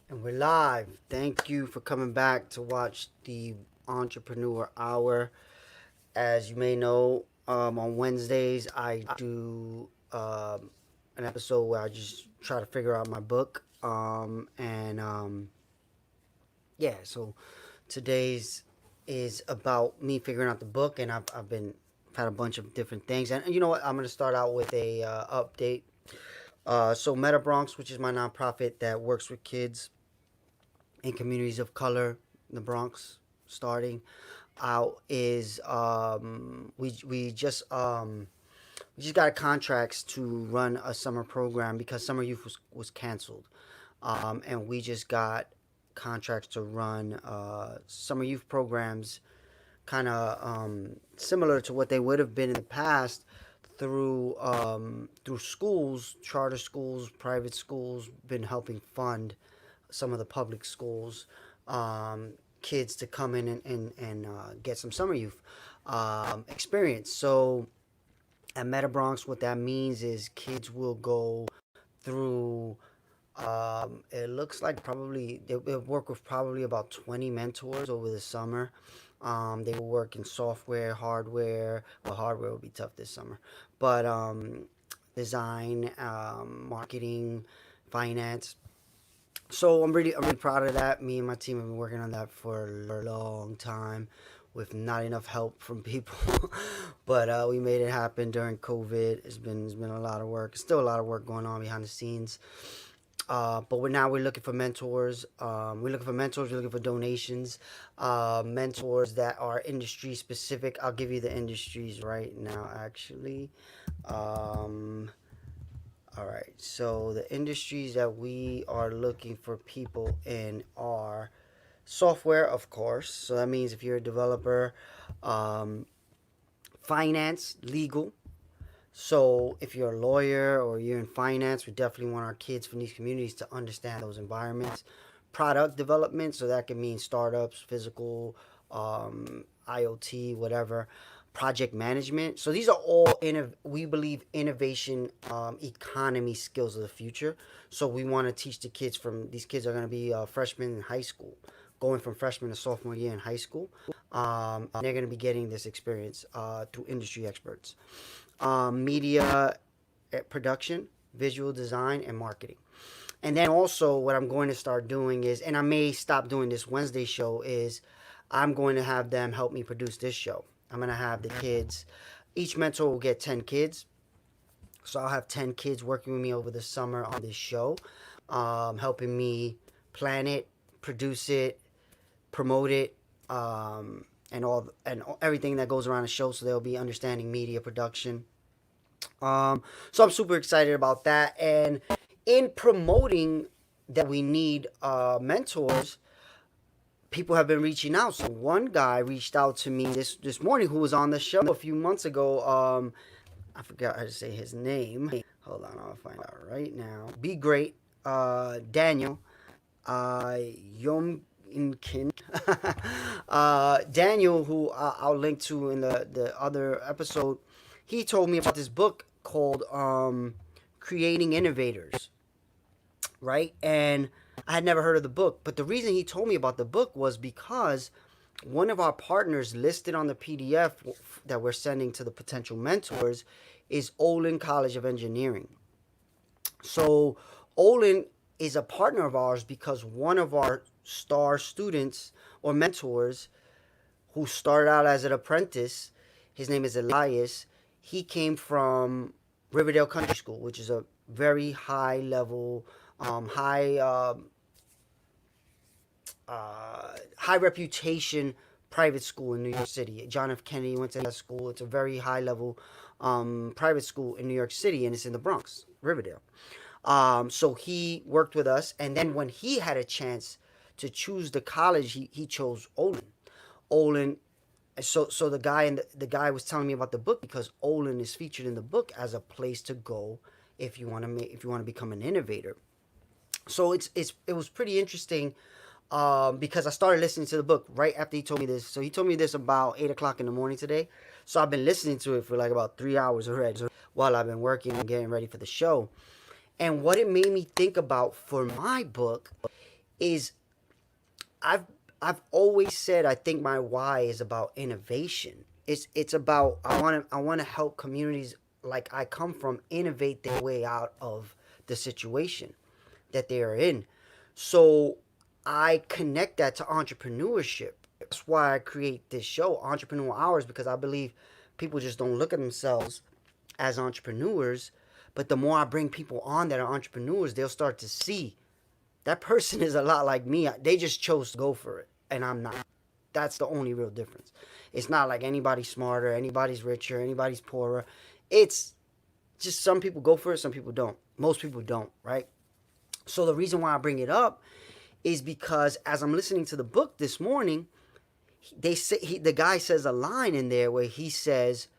And we're live. Thank you for coming back to watch the Entrepreneur Hour. As you may know, on Wednesdays I do an episode where I just try to figure out my book. Yeah, so today's is about me figuring out the book, and I've had a bunch of different things. And you know what? I'm gonna start out with a update. So Meta Bronx, which is my nonprofit that works with kids in communities of color in the Bronx, starting out is we just got contracts to run a summer program because summer youth was canceled, and we just got contracts to run summer youth programs, kind of similar to what they would have been in the past through schools, charter schools, private schools, been helping fund some of the public schools, kids to come in and get some summer youth experience. So at Meta Bronx, what that means is kids will go through. It looks like probably they'll work with probably about 20 mentors over the summer. They will work in software, hardware. Well, hardware will be tough this summer, but design, marketing, finance. So I'm really proud of that. Me and my team have been working on that for a long time, with not enough help from people, but we made it happen during COVID. It's been a lot of work. Still a lot of work going on behind the scenes. But we're looking for mentors. We're looking for mentors. We're looking for donations. Mentors that are industry specific. I'll give you the industries right now. Actually, um, all right. So the industries that we are looking for people in are software, of course. So that means if you're a developer, um, finance, legal. So if you're a lawyer or you're in finance, we definitely want our kids from these communities to understand those environments. Product development, so that can mean startups, physical, IoT, whatever. Project management. So these are all we believe innovation, economy skills of the future. So we want to teach the kids from these kids are going to be freshmen in high school, going from freshman to sophomore year in high school. They're going to be getting this experience through industry experts. Media production, visual design, and marketing. And then also, what I'm going to start doing is, and I may stop doing this Wednesday show, is I'm going to have them help me produce this show. I'm going to have the kids, each mentor will get 10 kids. So I'll have 10 kids working with me over the summer on this show, helping me plan it, produce it, promote it, and everything that goes around the show. So they'll be understanding media production. So I'm super excited about that. And in promoting that we need mentors, people have been reaching out. So one guy reached out to me this morning who was on the show a few months ago. I forgot how to say his name. Hold on, I'll find out right now. Be great, Daniel. Yom Inkin. Daniel, who I'll link to in the other episode, he told me about this book called Creating Innovators, right? And I had never heard of the book, but the reason he told me about the book was because one of our partners listed on the PDF that we're sending to the potential mentors is Olin College of Engineering. So Olin is a partner of ours because one of our star students or mentors who started out as an apprentice, his name is Elias. He came from Riverdale Country School, which is a very high level, high reputation private school in New York City. John F. Kennedy went to that school. It's a very high level private school in New York City, and it's in the Bronx, Riverdale. So he worked with us, and then when he had a chance to choose the college, he chose Olin. Olin. So the guy was telling me about the book because Olin is featured in the book as a place to go if you want to become an innovator. So it was pretty interesting, because I started listening to the book right after he told me this. So he told me this about 8 o'clock in the morning today. So I've been listening to it for like about 3 hours already while I've been working and getting ready for the show. And what it made me think about for my book is I've I've always said I think my why is about innovation. It's about I want to help communities like I come from innovate their way out of the situation that they are in. So I connect that to entrepreneurship. That's why I create this show, Entrepreneur Hours, because I believe people just don't look at themselves as entrepreneurs. But the more I bring people on that are entrepreneurs, they'll start to see that person is a lot like me. They just chose to go for it, and I'm not. That's the only real difference. It's not like anybody's smarter, anybody's richer, anybody's poorer. It's just some people go for it, some people don't. Most people don't, right? So the reason why I bring it up is because as I'm listening to the book this morning, the guy says a line in there where he says,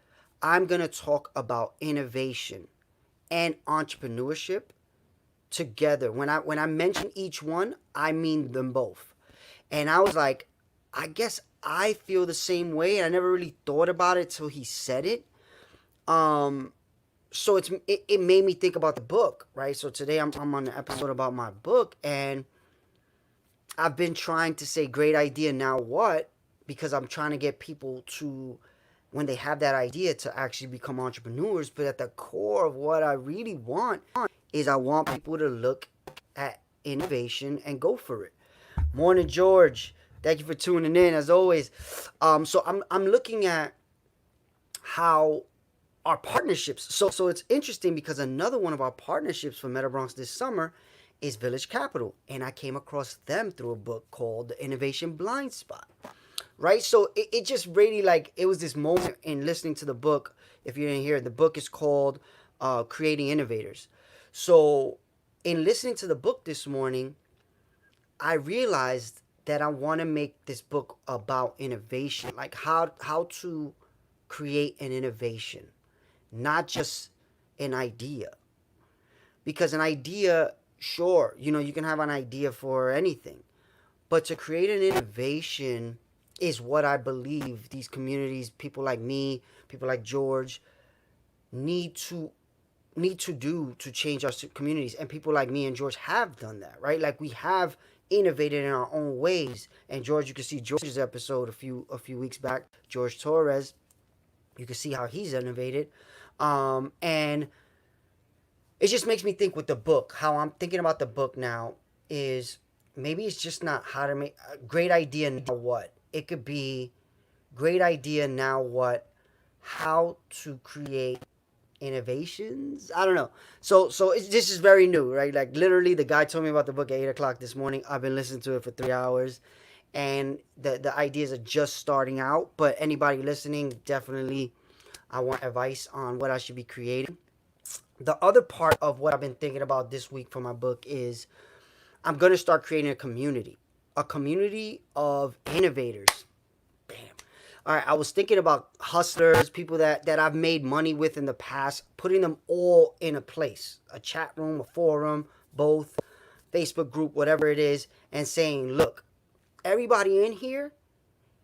"I'm gonna talk about innovation and entrepreneurship together. When I mention each one, I mean them both." And I was like, I guess I feel the same way. And I never really thought about it till he said it. Um, so it made me think about the book, right? So today I'm on an episode about my book, and I've been trying to say great idea, now what? Because I'm trying to get people to, when they have that idea, to actually become entrepreneurs. But at the core of what I really want is I want people to look at innovation and go for it. Morning, George. Thank you for tuning in as always. So I'm looking at how our partnerships. So it's interesting because another one of our partnerships for Meta Bronx this summer is Village Capital, and I came across them through a book called The Innovation Blind Spot. Right, so it just really, like, it was this moment in listening to the book. If you didn't hear it, the book is called Creating Innovators. So in listening to the book this morning, I realized that I want to make this book about innovation, like how to create an innovation, not just an idea. Because an idea, sure, you can have an idea for anything, but to create an innovation is what I believe these communities, people like me, people like George, need to do to change our communities. And people like me and George have done that, right? Like, we have innovated in our own ways. And George, you can see George's episode a few weeks back, George Torres. You can see how he's innovated. And it just makes me think with the book, how I'm thinking about the book now is maybe it's just not how to make a great idea, now what? It could be great idea, now what? How to create innovations? I don't know. So this is very new, right? Like, literally, the guy told me about the book at 8 o'clock this morning. I've been listening to it for 3 hours, and the ideas are just starting out. But anybody listening, definitely, I want advice on what I should be creating. The other part of what I've been thinking about this week for my book is I'm going to start creating a community of innovators. Bam. All right, I was thinking about hustlers, people that I've made money with in the past, putting them all in a place, a chat room, a forum, both, Facebook group, whatever it is, and saying, look, everybody in here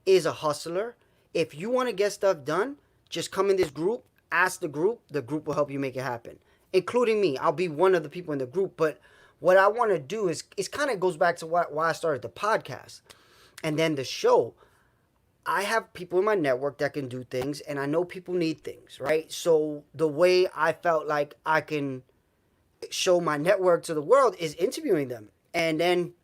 is a hustler. If you want to get stuff done, just come in this group, ask the group will help you make it happen, including me. I'll be one of the people in the group, but what I want to do is, it kind of goes back to why I started the podcast and then the show. I have people in my network that can do things, and I know people need things, right? So the way I felt like I can show my network to the world is interviewing them, and then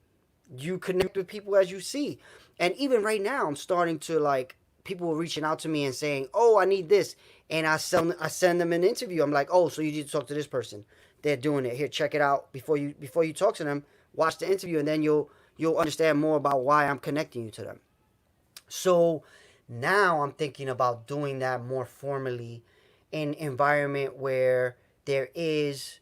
you connect with people as you see. And even right now, I'm starting to, like, people are reaching out to me and saying, "Oh, I need this," and I send them an interview. I'm like, "Oh, so you need to talk to this person. They're doing it. Here, check it out before you talk to them. Watch the interview, and then you'll understand more about why I'm connecting you to them." So now I'm thinking about doing that more formally in an environment where there is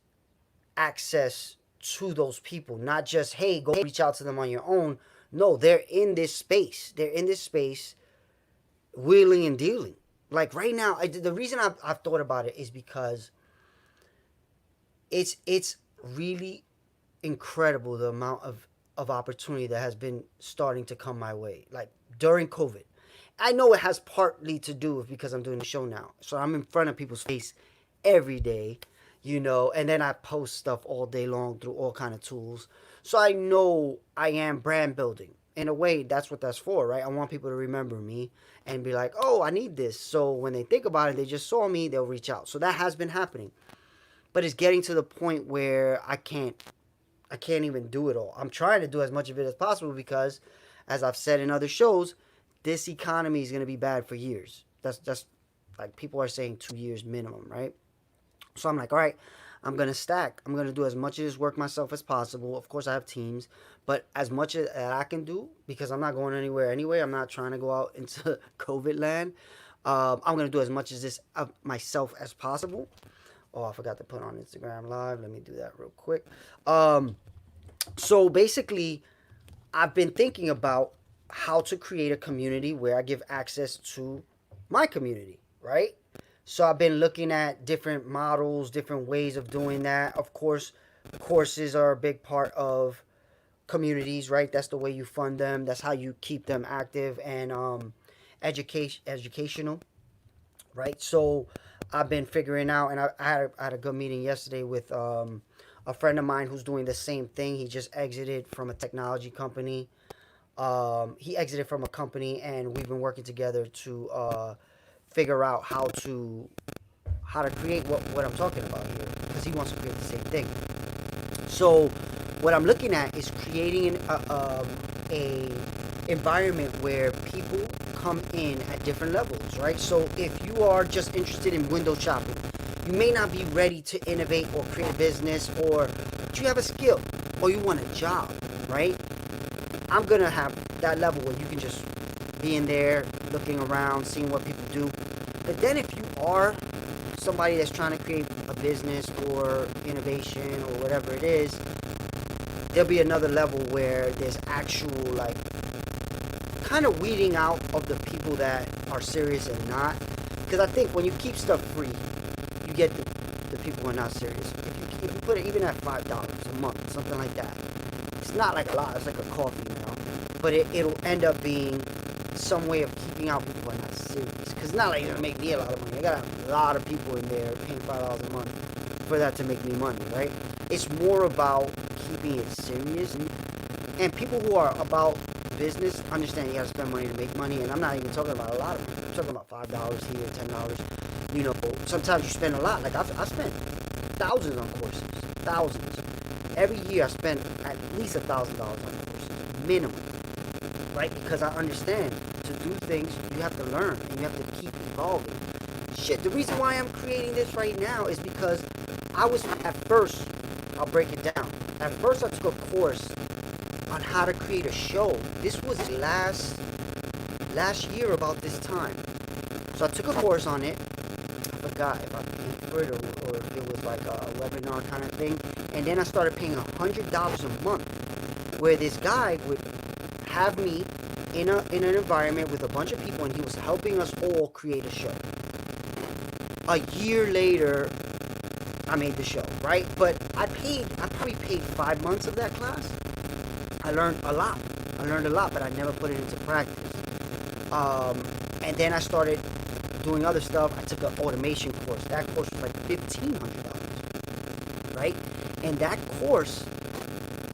access to those people, not just, hey, go reach out to them on your own. No, they're in this space. They're in this space, wheeling and dealing. Like, right now, the reason I've thought about it is because it's really incredible, the amount of opportunity that has been starting to come my way. Like, during COVID, I know it has partly to do with because I'm doing the show now, so I'm in front of people's face every day. and then I post stuff all day long through all kind of tools. So I know I am brand building. In a way, that's what that's for, right? I want people to remember me and be like, oh, I need this. So when they think about it, they just saw me, they'll reach out. So that has been happening. But it's getting to the point where I can't even do it all. I'm trying to do as much of it as possible because, as I've said in other shows, this economy is going to be bad for years. That's like people are saying 2 years minimum, right? So I'm like, all right, I'm gonna stack. I'm gonna do as much of this work myself as possible. Of course, I have teams, but as much as that I can do, because I'm not going anywhere anyway. I'm not trying to go out into COVID land. I'm gonna do as much as this of myself as possible. Oh, I forgot to put on Instagram Live. Let me do that real quick. Um, so basically, I've been thinking about how to create a community where I give access to my community, right? So I've been looking at different models, different ways of doing that. Of course, courses are a big part of communities, right? That's the way you fund them. That's how you keep them active and educational, right? So I've been figuring out, and I had a good meeting yesterday with a friend of mine who's doing the same thing. He just exited from a technology company. He exited from a company, and we've been working together to figure out how to create what I'm talking about here, because he wants to create the same thing. So what I'm looking at is creating a environment where people come in at different levels, right? So if you are just interested in window shopping, you may not be ready to innovate or create a business, or but you have a skill or you want a job, right? I'm gonna have that level where you can just be in there looking around, seeing what people do. But then if you are somebody that's trying to create a business or innovation or whatever it is, there'll be another level where there's actual, like, kind of weeding out of the people that are serious and not. Because I think when you keep stuff free, you get the people who are not serious. If you put it even at $5 a month, something like that, it's not like a lot. It's like a coffee. But it'll end up being some way of keeping out people who are not serious. Because it's not like you're gonna make me a lot of money. I got a lot of people in there paying $5 a month for that to make me money, right? It's more about keeping it serious. And people who are about business understand you gotta spend money to make money. And I'm not even talking about a lot of money. I'm talking about $5 here, $10. Sometimes you spend a lot. Like I spent thousands on courses, thousands. Every year I spend at least $1,000 on courses, minimum, right? Because I understand to do things you have to learn and you have to keep evolving. Shit, the reason why I'm creating this right now is because I was at first. I'll break it down. At first, I took a course on how to create a show. This was last year about this time. So I took a course on it. I forgot if I paid for it or if it was like a webinar kind of thing. And then I started paying $100 a month, where this guy would have me in an environment with a bunch of people, and he was helping us all create a show. A year later, I made the show, right? But I probably paid 5 months of that class. I learned a lot. But I never put it into practice. And then I started doing other stuff. I took an automation course. That course was like $1,500, right? And that course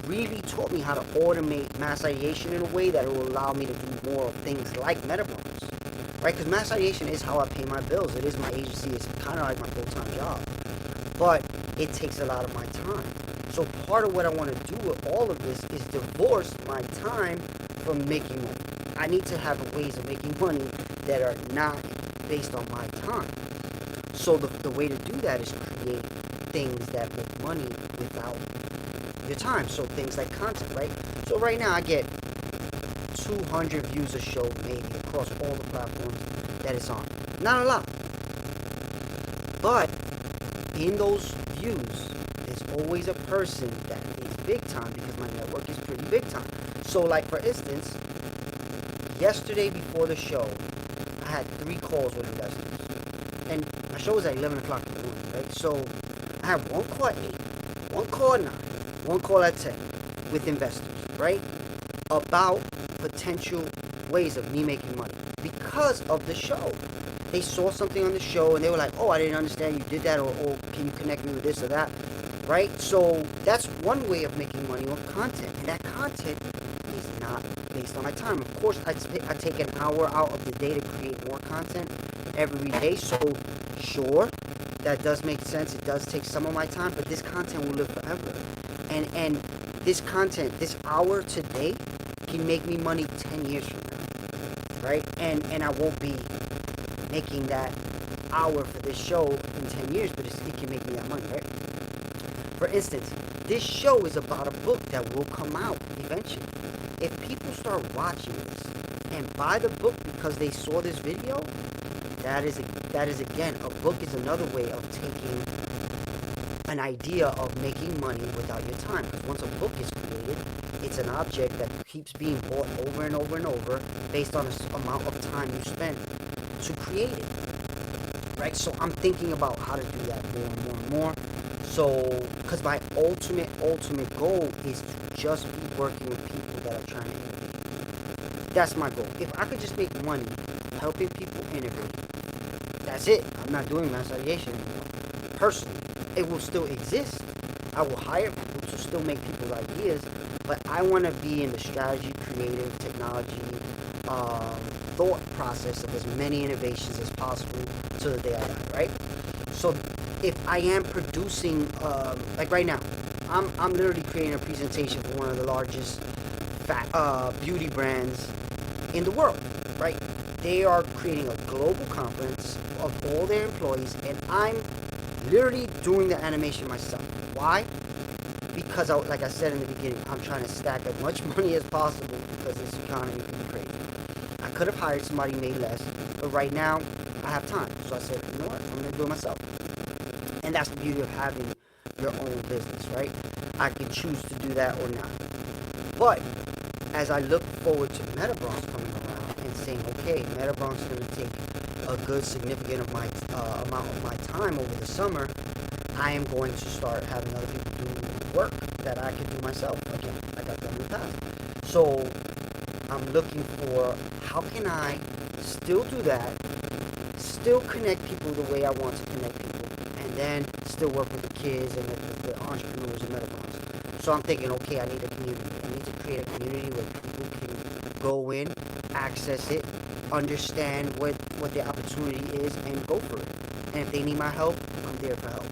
really taught me how to automate mass ideation in a way that will allow me to do more things like metaverse, right? Because mass ideation is how I pay my bills. It is my agency. It's kind of like my full-time job. But it takes a lot of my time. So part of what I want to do with all of this is divorce my time from making money. I need to have ways of making money that are not based on my time. So the way to do that is create things that make money without your time. So things like content, right? So right now I get 200 views a show maybe across all the platforms that it's on. Not a lot. But in those views, there's always a person that is big time because my network is pretty big time. So like for instance, yesterday before the show, I had 3 calls with investors. And my show was at 11 o'clock in the morning, right? So I had one call at 8, one call at 9, one call at 10 with investors, right? About potential ways of me making money because of the show. they saw something on the show and they were like, oh, I didn't understand you did that, or can you connect me with this or that, right? So that's one way of making money on content, and that content is not based on my time. Of course, I take an hour out of the day to create more content every day, so sure, that does make sense. It does take some of my time, but this content will live forever. And this content, this hour today, can make me money 10 years from now, right? And I won't be making that hour for this show in 10 years, but it can make me that money, right? For instance, this show is about a book that will come out eventually. If people start watching this and buy the book because they saw this video, that is again, a book is another way of taking an idea of making money without your time. Because once a book is created, it's an object that keeps being bought over and over and over based on the amount of time you spend to create it, right? So I'm thinking about how to do that more and more and more. So, because my ultimate goal is to just be working with people that are trying to innovate. That's my goal. If I could just make money helping people innovate, that's it. I'm not doing mass ideation anymore. Personally, it will still exist. I will hire people to still make people's ideas, but I want to be in the strategy, creative, technology, thought process of as many innovations as possible till the day I die, right? So if I am producing, like right now, I'm literally creating a presentation for one of the largest beauty brands in the world, right? They are creating a global conference of all their employees, and I'm literally doing the animation myself. Why? Because, like I said in the beginning, I'm trying to stack as much money as possible because this economy can be crazy. I could have hired somebody made less, but right now I have time. So I said, you know what? I'm going to do it myself. And that's the beauty of having your own business, right? I can choose to do that or not. But as I look forward to MetaBronx coming around and saying, okay, MetaBronx is going to take a good significant of my amount of my time over the summer, I am going to start having other people do work that I can do myself again, like I've done in the past. So I'm looking for how can I still do that, still connect people the way I want to connect people, and then still work with the kids and the entrepreneurs and MetaBronx. So I'm thinking, okay, I need a community. I need to create a community where people can go in, access it, understand what the opportunity is, and go for it. And if they need my help, I'm there for help.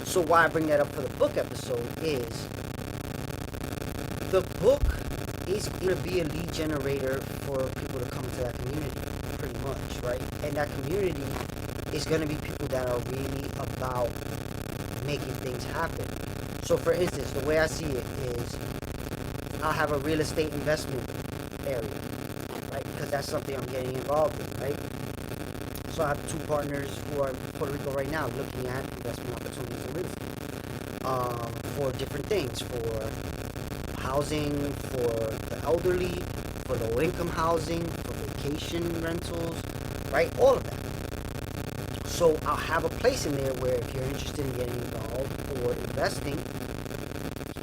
So why I bring that up for the book episode is the book is going to be a lead generator for people to come into that community, pretty much, right? And that community is going to be people that are really about making things happen. So for instance, the way I see it is I'll have a real estate investment area, right? Because that's something I'm getting involved in, right? So I have two partners who are in Puerto Rico right now looking at investment opportunities in real estate for different things, for housing, for the elderly, for low-income housing, for vacation rentals, right? All of that. So I'll have a place in there where if you're interested in getting involved or investing,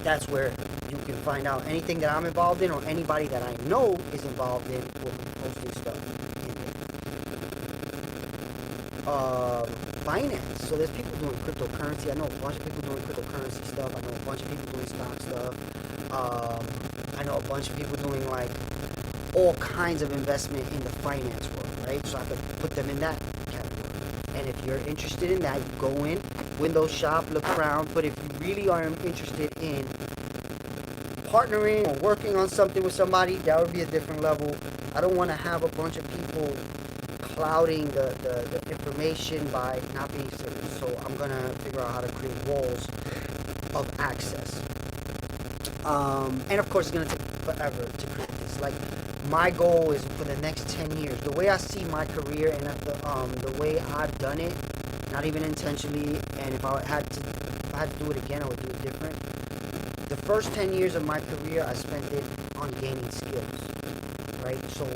that's where you can find out anything that I'm involved in or anybody that I know is involved in will be posting stuff in there. Finance. So there's people doing cryptocurrency. I know a bunch of people doing cryptocurrency stuff. I know a bunch of people doing stock stuff. I know a bunch of people doing like all kinds of investment in the finance world, right? So I could put them in that category. And if you're interested in that, you go in, window shop, look around. But if you really are interested in partnering or working on something with somebody, that would be a different level. I don't want to have a bunch of people clouding the information by not being serious. So I'm going to figure out how to create walls of access. And of course, it's going to take forever to create this. Like, my goal is for the next 10 years. The way I see my career and the way I've done it, not even intentionally, and if I had to do it again, I would do it different. The first 10 years of my career, I spent it on gaining skills, right? So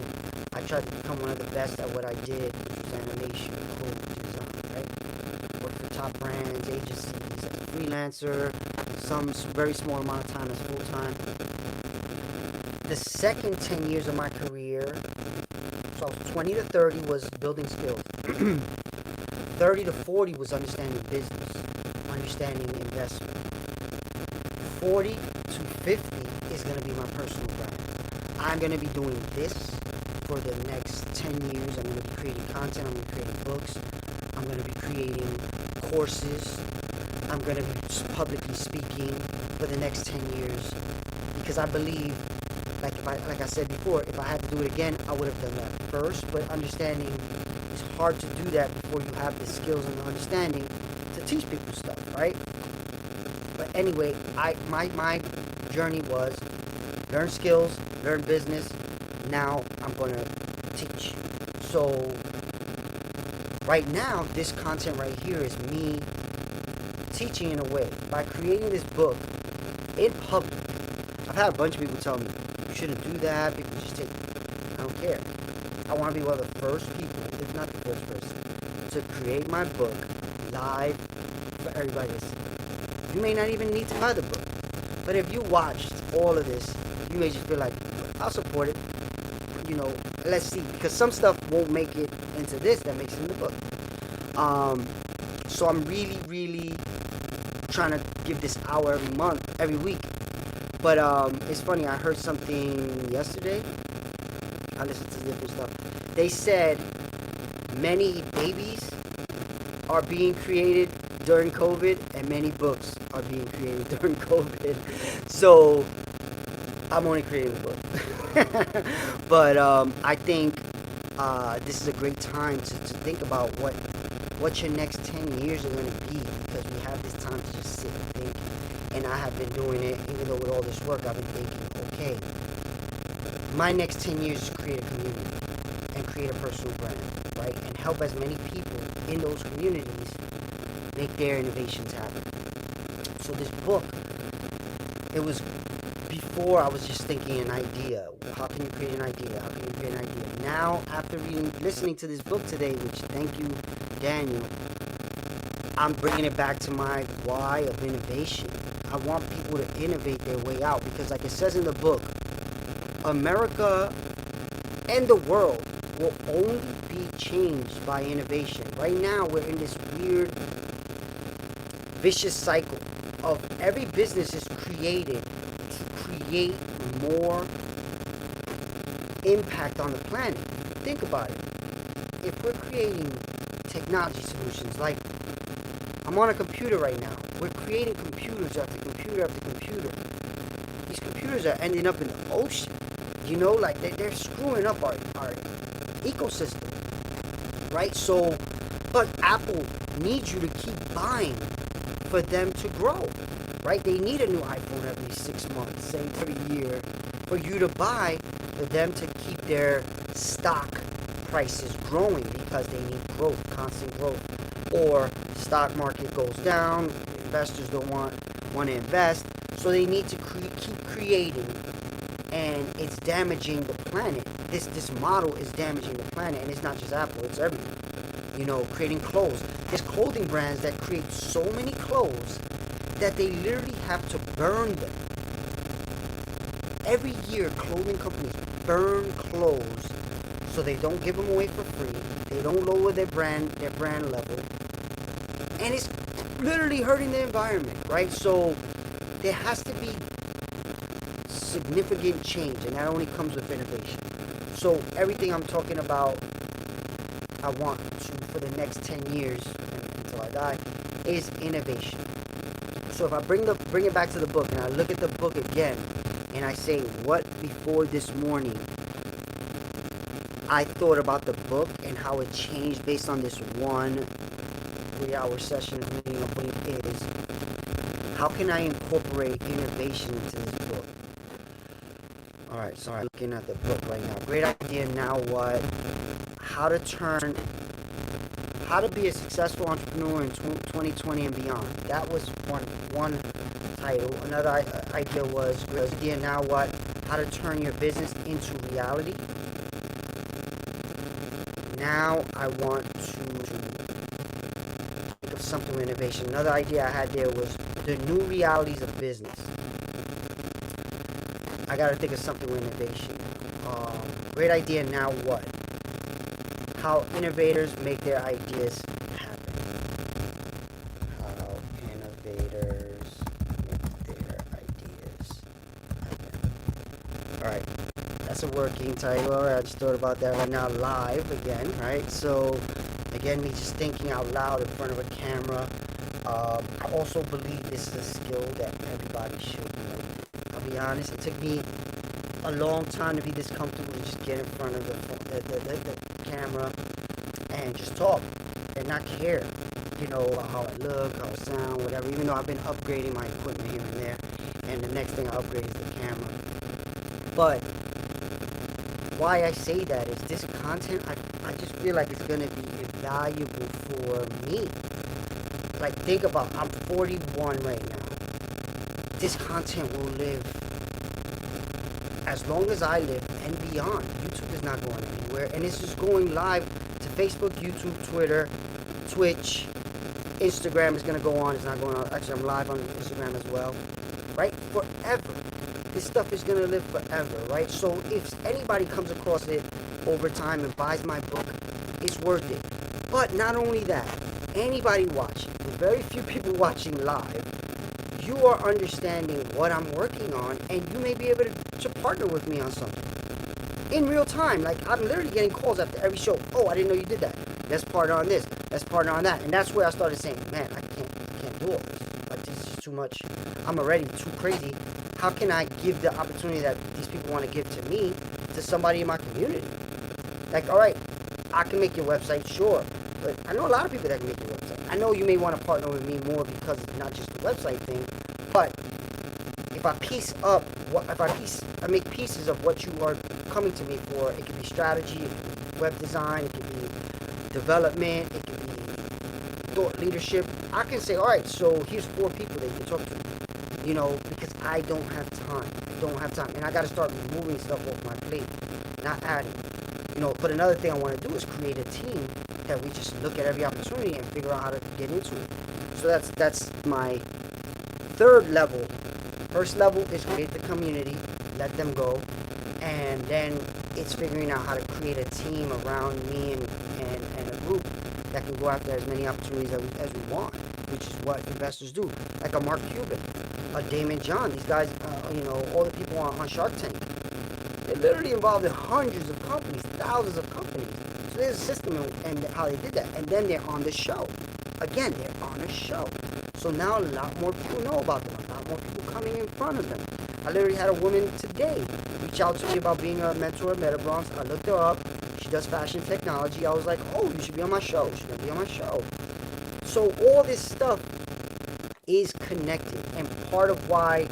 I tried to become one of the best at what I did, which was animation, code design, right? Worked for top brands, agencies, as a freelancer, some very small amount of time as full-time. The second 10 years of my career, so I was 20 to 30 was building skills. 30 to 40 was understanding business, understanding investment. 40 to 50 is going to be my personal brand. I'm going to be doing this for the next 10 years. I'm going to be creating content. I'm going to be creating books. I'm going to be creating courses. I'm going to be publicly speaking for the next 10 years. Because I believe, like I said before, if I had to do it again, I would have done that first. But understanding, it's hard to do that before you have the skills and the understanding to teach people stuff, right? But anyway, my journey was learn skills, learn business. Now I'm going to teach. So right now, this content right here is me teaching in a way. By creating this book in public, I've had a bunch of people tell me, you shouldn't do that, people just take it. I don't care. I want to be one of the first people, if not the first person, to create my book live for everybody to see. You may not even need to buy the book. But if you watched all of this, you may just be like, I'll support it. You know, let's see. Because some stuff won't make it into this that makes it in the book. So I'm really trying to give this hour every week. But it's funny, I heard something yesterday. I listened to different stuff. They said many babies are being created during COVID and many books are being created during COVID. So I'm only creating a book. But I think this is a great time to think about what your next 10 years are going to be, because we have this time to just sit and think. And I have been doing it, even though with all this work, I've been thinking, okay, my next 10 years is create a community and create a personal brand, right? And help as many people in those communities make their innovations happen. So this book, it was before I was just thinking an idea. How can you create an idea? How can you create an idea? Now, after listening to this book today, which thank you, Daniel, I'm bringing it back to my why of innovation. I want people to innovate their way out, because like it says in the book, America and the world will only be changed by innovation. Right now, we're in this weird, vicious cycle of every business is created to create more impact on the planet. Think about it. If we're creating technology solutions, like I'm on a computer right now. We're creating computers after computer after computer. These computers are ending up in the ocean. You know, like they're screwing up our ecosystem, right? So, but Apple needs you to keep buying for them to grow, right? They need a new iPhone every 6 months, every year, for you to buy, for them to keep their stock prices growing, because they need growth, constant growth. Or stock market goes down, investors don't want to invest, so they need to keep creating, and it's damaging the planet. This model is damaging the planet, and it's not just Apple, it's everything. You know, creating clothes. There's clothing brands that create so many clothes that they literally have to burn them. Every year, clothing companies burn clothes so they don't give them away for free. They don't lower their brand level. And it's literally hurting the environment, right? So there has to be significant change, and that only comes with innovation. So everything I'm talking about, I want to, for the next 10 years, until I die, is innovation. So if I bring it back to the book, and I look at the book again, and I say, what before this morning I thought about the book and how it changed based on this one 3-hour session of reading a book, is how can I incorporate innovation into this book? Alright, so I'm looking at the book right now. Great idea, now what? How to be a successful entrepreneur in 2020 and beyond. That was one title. Another idea was, great idea, now what? How to turn your business into reality. Now I want to think of something with innovation. Another idea I had there was the new realities of business. I got to think of something with innovation. Great idea, now what? How innovators make their ideas happen. How innovators make their ideas happen. Alright, that's a working title. I just thought about that right now live again, right? So, again, me just thinking out loud in front of a camera. I also believe this is a skill that everybody should know. I'll be honest, it took me a long time to be this comfortable to just get in front of the camera and just talk and not care, how I look, how I sound, whatever, even though I've been upgrading my equipment here and there, and the next thing I upgrade is the camera. But why I say that is this content, I just feel like it's going to be valuable for me. Like, think about, I'm 41 right now. This content will live as long as I live and beyond. YouTube is not going anywhere, and it's just going live to Facebook, YouTube, Twitter, Twitch, Instagram is going to go on. It's not going on. Actually, I'm live on Instagram as well, right? Forever. This stuff is going to live forever, right? So if anybody comes across it over time and buys my book, it's worth it. But not only that, anybody watching, with very few people watching live, you are understanding what I'm working on, and you may be able to partner with me on something in real time. Like, I'm literally getting calls after every show. Oh, I didn't know you did that. Let's partner on this. Let's partner on that. And that's where I started saying, man, I can't do all this. Like, this is too much. I'm already too crazy. How can I give the opportunity that these people want to give to me to somebody in my community? Like, all right, I can make your website, sure. But I know a lot of people that can make your website. I know you may want to partner with me more because it's not just the website thing. But if I I make pieces of what you are coming to me for, it could be strategy, it could be web design, it could be development, it could be thought leadership. I can say, all right, so here's 4 people that you can talk to. Because I don't have time. And I got to start removing stuff off my plate, not adding. But another thing I want to do is create a team that we just look at every opportunity and figure out how to get into it. So that's my third level. First level is create the community, let them go, and then it's figuring out how to create a team around me and a group that can go after as many opportunities as we want, which is what investors do. Like a Mark Cuban, a Damon John, these guys, all the people on Shark Tank. They're literally involved in hundreds of companies, thousands of companies. So there's a system and how they did that. And then they're on the show. Again, they're on a show. So now a lot more people know about them. A lot more people coming in front of them. I literally had a woman today reach out to me about being a mentor at Metabronx. I looked her up. She does fashion technology. I was like, oh, you should be on my show. She's going to be on my show. So all this stuff is connected. And part of why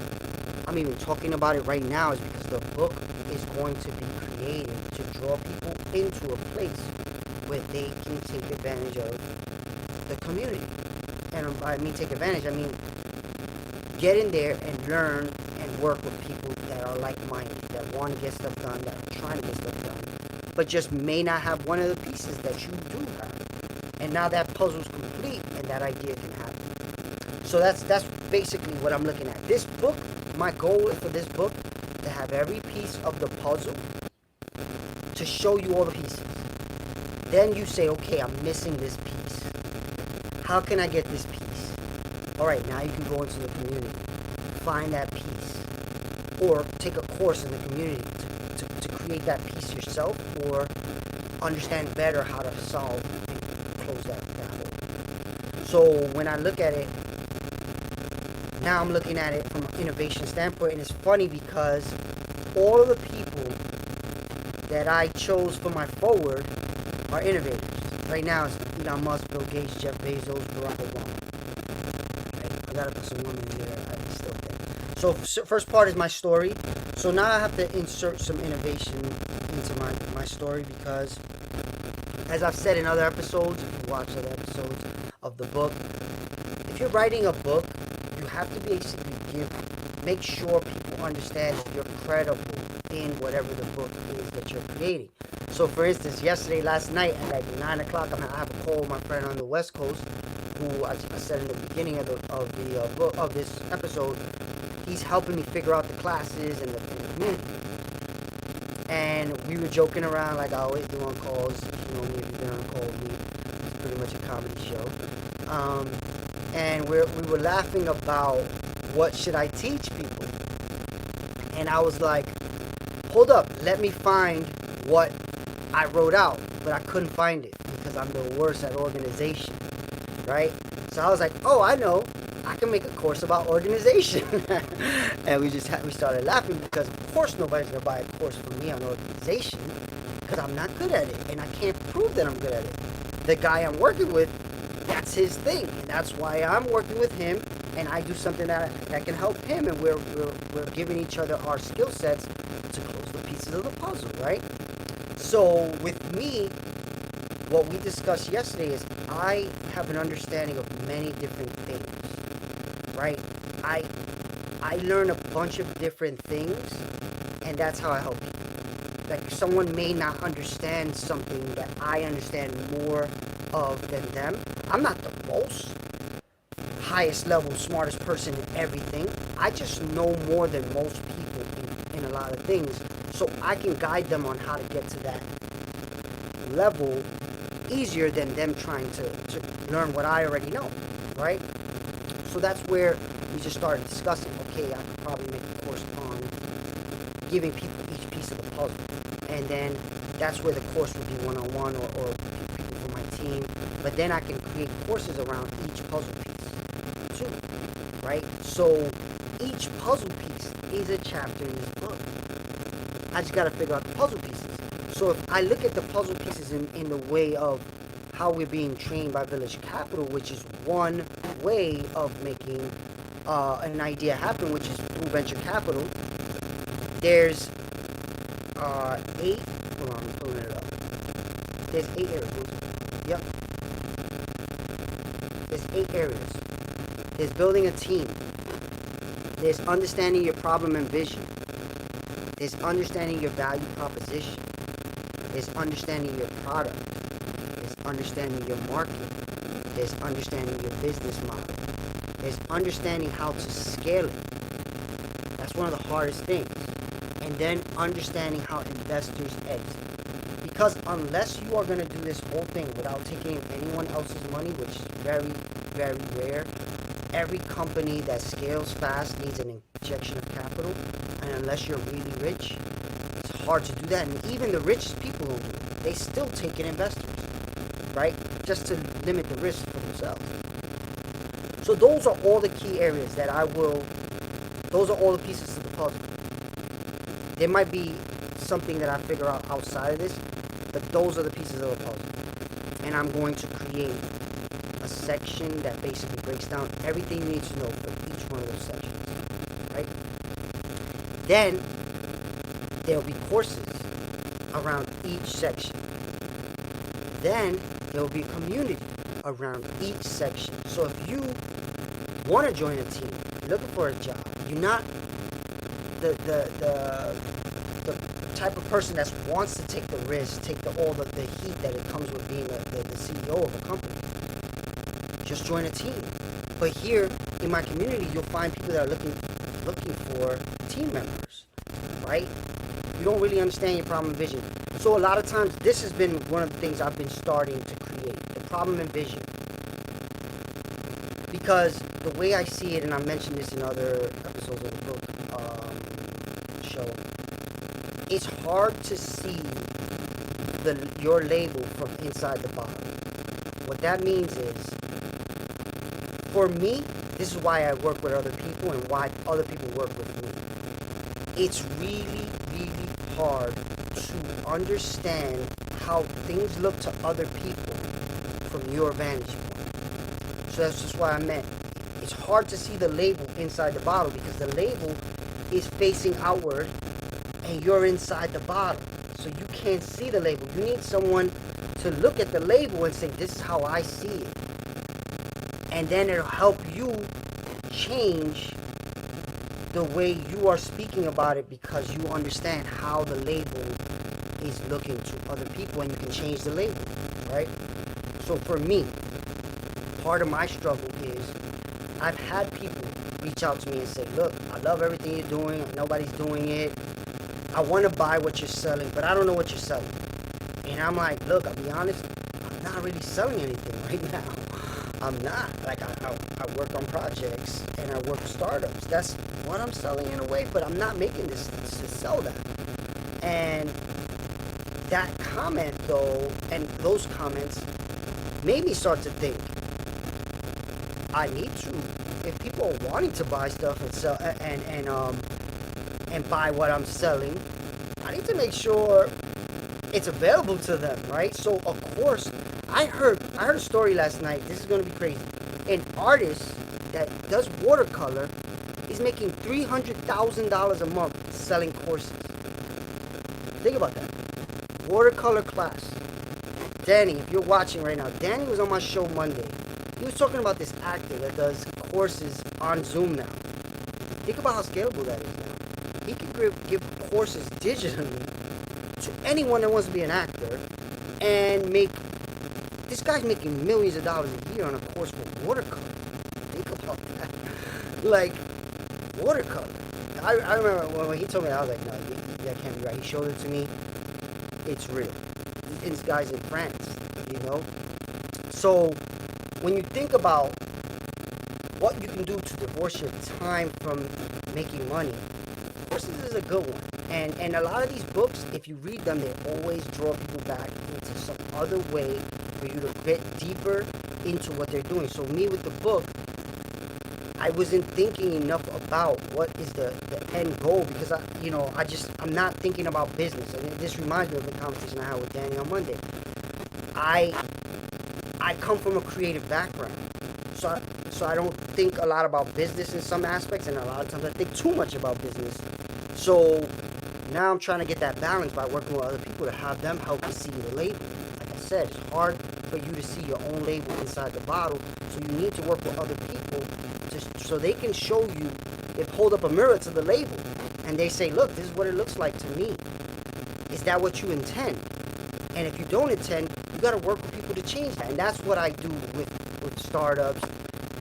I'm even talking about it right now is because the book is going to be created to draw people into a place where they can take advantage of the community. And I mean take advantage, I mean get in there and learn and work with people that are like-minded, that want to get stuff done, that are trying to get stuff done, but just may not have one of the pieces that you do have. And now that puzzle's complete and that idea can happen. So that's basically what I'm looking at. This book, my goal is for this book to have every piece of the puzzle to show you all the pieces. Then you say, okay, I'm missing this piece. How can I get this piece? All right, now you can go into the community, find that piece, or take a course in the community to create that piece yourself, or understand better how to solve and close that hole. So when I look at it, now I'm looking at it from an innovation standpoint, and it's funny because all of the people that I chose for my forward are innovators. Right now it's Elon Musk, Bill Gates, Jeff Bezos, Barack Obama. Right? I gotta put some women in there. I still think. So first part is my story. So now I have to insert some innovation into my story because, as I've said in other episodes, if you watch other episodes of the book, if you're writing a book, you have to basically make sure people understand that you're credible in whatever the book is that you're creating. So for instance, last night at like 9 o'clock, I have a call with my friend on the West Coast, who I said in the beginning of this episode, he's helping me figure out the classes and the community. And we were joking around like I always do on calls. If you know me, if you been on Call Me. It's pretty much a comedy show. And we were laughing about what should I teach people. And I was like, hold up, let me find what I wrote out, but I couldn't find it because I'm the worst at organization, right? So I was like, oh, I know, I can make a course about organization. And we started laughing because of course nobody's gonna buy a course from me on organization because I'm not good at it and I can't prove that I'm good at it. The guy I'm working with, that's his thing, and that's why I'm working with him, and I do something that can help him, and we're giving each other our skill sets to close the pieces of the puzzle, right? So with me, what we discussed yesterday is I have an understanding of many different things, right? I learn a bunch of different things, and that's how I help people. Like someone may not understand something that I understand more of than them. I'm not the most highest level, smartest person in everything. I just know more than most people in a lot of things. So I can guide them on how to get to that level easier than them trying to learn what I already know, right? So that's where we just started discussing, okay, I could probably make a course on giving people each piece of the puzzle. And then that's where the course would be one-on-one or people from my team. But then I can create courses around each puzzle piece too, right? So each puzzle piece is a chapter in this book. I just got to figure out the puzzle pieces. So if I look at the puzzle pieces in the way of how we're being trained by Village Capital, which is one way of making an idea happen, which is through venture capital, there's 8, hold on, I'm pulling it up. There's 8 areas. Yep. There's 8 areas. There's building a team. There's understanding your problem and vision. There's understanding your value proposition. There's understanding your product. There's understanding your market. There's understanding your business model. There's understanding how to scale it. That's one of the hardest things. And then understanding how investors exit. Because unless you are going to do this whole thing without taking anyone else's money, which is very, very rare, every company that scales fast needs an injection of capital. And unless you're really rich, it's hard to do that. And even the richest people don't do it. They still take in investors, right? Just to limit the risk for themselves. So those are all the key areas that those are all the pieces to the puzzle. There might be something that I figure out outside of this, but those are the pieces of the puzzle. And I'm going to create a section that basically breaks down everything you need to know for each one of those sections, right? Then there'll be courses around each section. Then there will be a community around each section. So if you want to join a team, you're looking for a job, you're not the type of person that wants to take the risk, take all the heat that it comes with being the CEO of a company, just join a team. But here in my community, you'll find people that are looking for team members, right? You don't really understand your problem and vision. So a lot of times, this has been one of the things I've been starting to create, the problem and vision. Because the way I see it, and I mentioned this in other episodes of the book show, it's hard to see your label from inside the bottle. What that means is, for me, this is why I work with other people and why other people work with me. It's really, really hard to understand how things look to other people from your vantage point. So that's just why I meant it's hard to see the label inside the bottle because the label is facing outward and you're inside the bottle. So you can't see the label. You need someone to look at the label and say, this is how I see it. And then it'll help you change the way you are speaking about it because you understand how the label is looking to other people and you can change the label, right? So for me, part of my struggle is I've had people reach out to me and say, look, I love everything you're doing. Nobody's doing it. I want to buy what you're selling, but I don't know what you're selling. And I'm like, look, I'll be honest, really selling anything right now. I'm not. Like, I work on projects and I work with startups. That's what I'm selling in a way, but I'm not making this to sell that. And that comment, though, and those comments made me start to think, I need to, if people are wanting to buy stuff and sell and buy what I'm selling, I need to make sure it's available to them, right? So of course, I heard a story last night. This is gonna be crazy. An artist that does watercolor is making $300,000 a month selling courses. Think about that. Watercolor class. Danny, if you're watching right now, Danny was on my show Monday. He was talking about this actor that does courses on Zoom now. Think about how scalable that is now. He can give courses digitally to anyone that wants to be an actor and make. This guy's making millions of dollars a year on a course for watercolor. Think about that. Like, watercolor. I remember when he told me that, I was like, no, that can't be right. He showed it to me. It's real. And this guy's in France, you know? So, when you think about what you can do to divorce your time from making money, courses is a good one. And a lot of these books, if you read them, they always draw people back into some other way for you to get deeper into what they're doing. So me with the book, I wasn't thinking enough about what is the end goal, because I'm not thinking about business. And this reminds me of the conversation I had with Danny on Monday. I come from a creative background, so I don't think a lot about business in some aspects, and a lot of times I think too much about business. So now I'm trying to get that balance by working with other people to have them help me see the label. Like I said, it's hard for you to see your own label inside the bottle, so you need to work with other people so they can show you, if hold up a mirror to the label and they say, look, this is what it looks like to me. Is that what you intend? And if you don't intend, you got to work with people to change that. And that's what I do with startups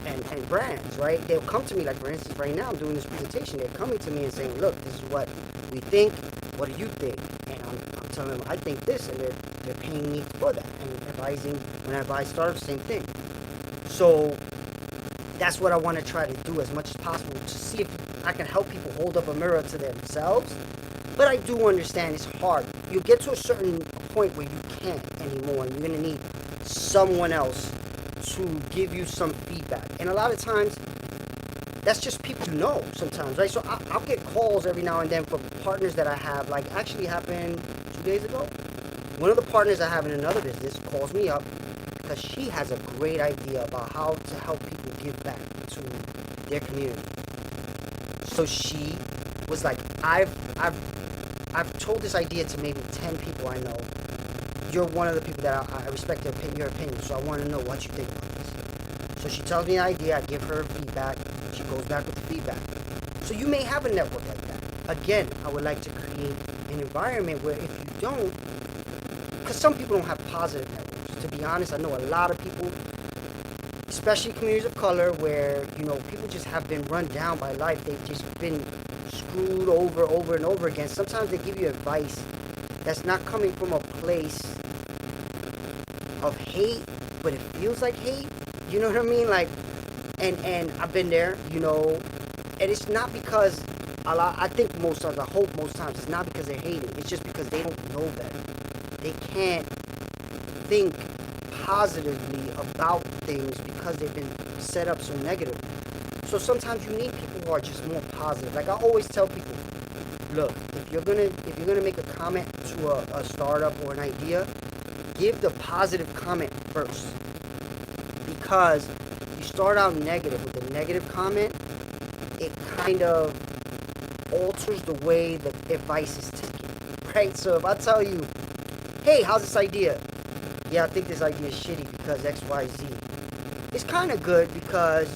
and brands, right? They'll come to me, like for instance, right now I'm doing this presentation. They're coming to me and saying, look, this is what we think. What do you think? And I'm telling them, I think this, and they're paying me for that. And advising, when I advise startups, same thing. So that's what I want to try to do as much as possible, to see if I can help people hold up a mirror to themselves. But I do understand it's hard. You get to a certain point where you can't anymore, and you're going to need someone else to give you some feedback. And a lot of times, that's just people you know sometimes, right? So I'll get calls every now and then from partners that I have, like actually happened 2 days ago. One of the partners I have in another business calls me up because she has a great idea about how to help people give back to their community. So she was like, I've told this idea to maybe 10 people I know. You're one of the people that I respect your opinion, so I want to know what you think about this. So she tells me an idea, I give her feedback, she goes back with the feedback. So you may have a network like that. Again, I would like to create an environment where if you don't, because some people don't have positive networks. To be honest, I know a lot of people, especially communities of color, where people just have been run down by life. They've just been screwed over and over again. Sometimes they give you advice that's not coming from a place of hate, but it feels like hate. You know what I mean? Like, and I've been there, and it's not because I think most times, I hope most times, it's not because they're hating. It's just because they don't know better. They can't think positively about things because they've been set up so negatively. So sometimes you need people who are just more positive. Like I always tell people, look, if you're gonna make a comment to a startup or an idea, give the positive comment first. Because you start out negative with a negative comment, it kind of alters the way the advice is taken, right? So if I tell you, hey, how's this idea? Yeah, I think this idea is shitty because X, Y, Z. It's kind of good because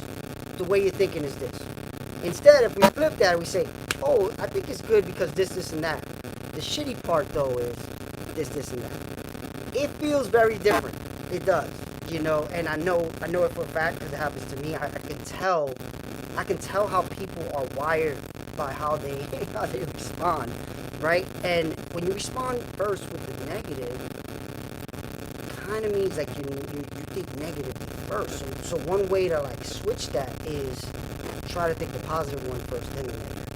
the way you're thinking is this. Instead, if we flip that, we say, oh, I think it's good because this, and that. The shitty part, though, is this, and that. It feels very different. It does, and I know it for a fact because it happens to me. I can tell how people are wired by how they respond, right? And when you respond first with the negative, kind of means like you think negatively first. So one way to like switch that is try to think the positive one first, then the negative.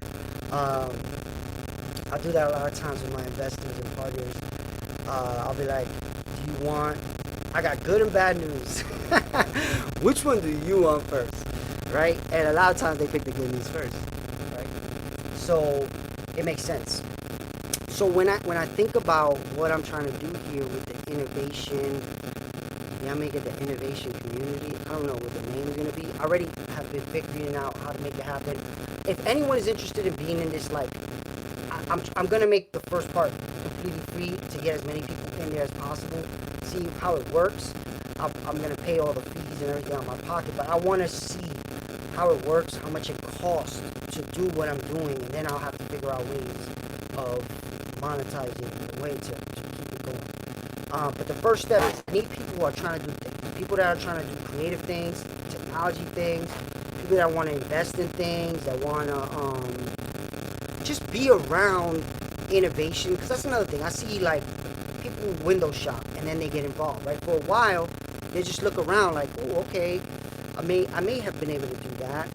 I do that a lot of times with my investors and partners. I'll be like, do you want, I got good and bad news. Which one do you want first? Right? And a lot of times they pick the good news first. Right? So it makes sense. So when I think about what I'm trying to do here with the innovation, yeah, I make it the innovation community. I don't know what the name is going to be. I already have been figuring out how to make it happen. If anyone is interested in being in this, like, I'm going to make the first part completely free to get as many people in there as possible, see how it works. I'm going to pay all the fees and everything out of my pocket, but I want to see how it works, how much it costs to do what I'm doing, and then I'll have to figure out ways of monetizing, a way to keep it going. But the first step is I need people who are trying to do things, people that are trying to do creative things, technology things, people that want to invest in things, that want to just be around innovation, because that's another thing. I see like people window shop and then they get involved, right? For a while, they just look around like, oh, okay, I may have been able to do that.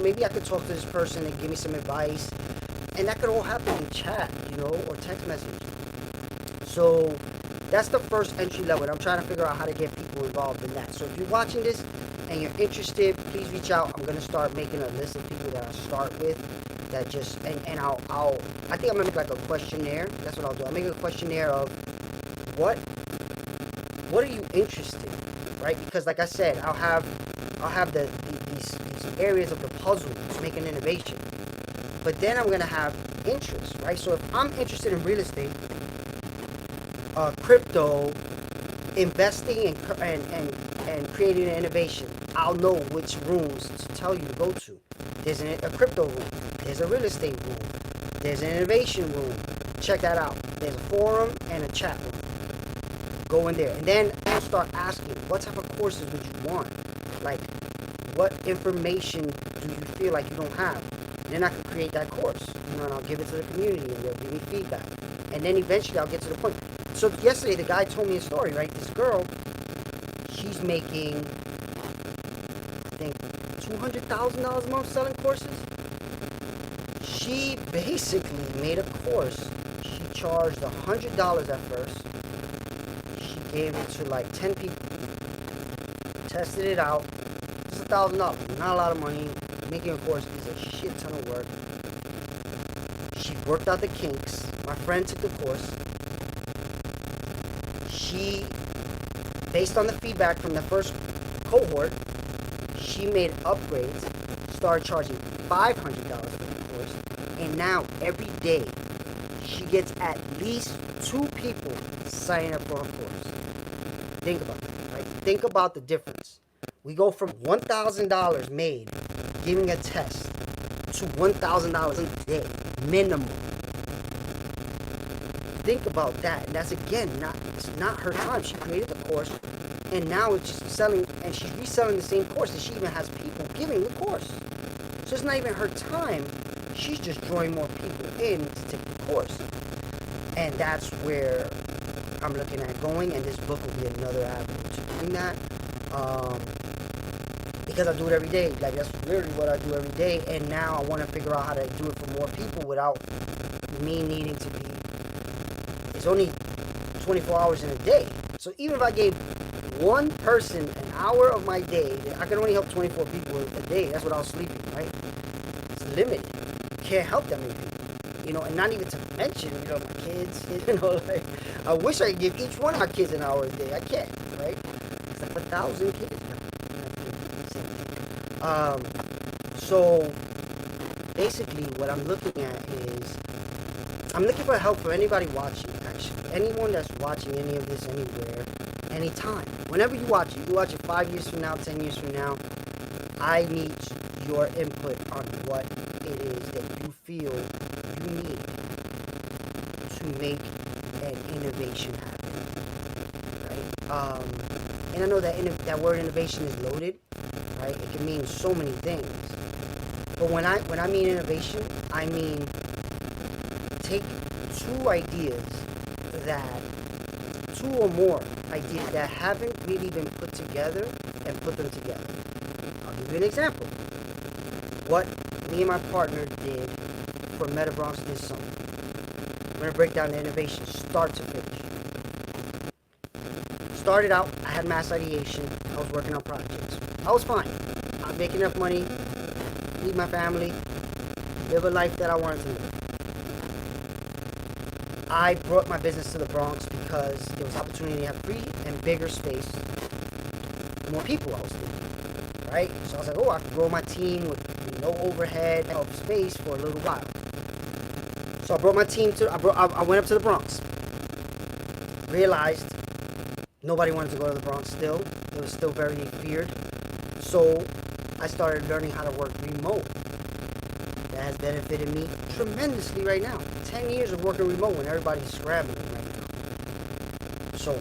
Maybe I could talk to this person and give me some advice. And that could all happen in chat, or text message. So that's the first entry level. And I'm trying to figure out how to get people involved in that. So if you're watching this and you're interested, please reach out. I'm going to start making a list of people that I start with. That just, and I think I'm going to make like a questionnaire. That's what I'll do. I'll make a questionnaire of what are you interested in, right? Because like I said, I'll have these areas of the puzzle to make an innovation. But then I'm going to have interest, right? So if I'm interested in real estate, crypto, investing and creating an innovation, I'll know which rooms to tell you to go to. There's a crypto room. There's a real estate room. There's an innovation room. Check that out. There's a forum and a chat room. Go in there. And then I'll start asking, what type of courses would you want? Like, what information do you feel like you don't have? Then I can create that course, and I'll give it to the community, and they'll give me feedback. And then eventually I'll get to the point. So yesterday, the guy told me a story, right? This girl, she's making, I think, $200,000 a month selling courses. She basically made a course. She charged $100 at first. She gave it to like 10 people. Tested it out. Just $1,000. Not a lot of money. Making a course is a shit ton of work. She worked out the kinks. My friend took the course. She, based on the feedback from the first cohort, she made upgrades, started charging $500 for the course, and now every day she gets at least 2 people signing up for her course. Think about that, right? Think about the difference. We go from $1,000 made giving a test to $1,000 a day minimum. Think about that. And that's again it's not her time. She created the course and now it's just selling, and she's reselling the same course, and she even has people giving the course. So it's not even her time. She's just drawing more people in to take the course. And that's where I'm looking at going, and this book will be another avenue to doing that. Because I do it every day. Like, that's literally what I do every day. And now I want to figure out how to do it for more people without me needing to be... It's only 24 hours in a day. So even if I gave one person an hour of my day, I can only help 24 people a day. That's without sleeping, right? It's limited. You can't help that many people. And not even to mention, my kids, like, I wish I could give each one of my kids an hour a day. I can't, right? It's like 1,000 kids. So basically what I'm looking at is I'm looking for help for anybody watching, actually. Anyone that's watching any of this anywhere, anytime. Whenever you watch it, you watch it 5 years from now, 10 years from now, I need your input on what it is that you feel you need to make an innovation happen. Right? And I know that word innovation is loaded. Right? It can mean so many things. But when I mean innovation, I mean take 2 ideas 2 or more ideas that haven't really been put together and put them together. I'll give you an example. What me and my partner did for Meta Bronx this summer. I'm going to break down the innovation start to finish. Started out, I had mass ideation. I was working on projects. I was fine. I was making enough money, feed my family, live a life that I wanted to live. I brought my business to the Bronx because there was opportunity to have free and bigger space, more people I was thinking, right? So I was like, oh, I could grow my team with no overhead of space for a little while. So I brought my team I went up to the Bronx. Realized nobody wanted to go to the Bronx still. It was still very feared. So I started learning how to work remote. That has benefited me tremendously right now. 10 years of working remote when everybody's scrambling right now. So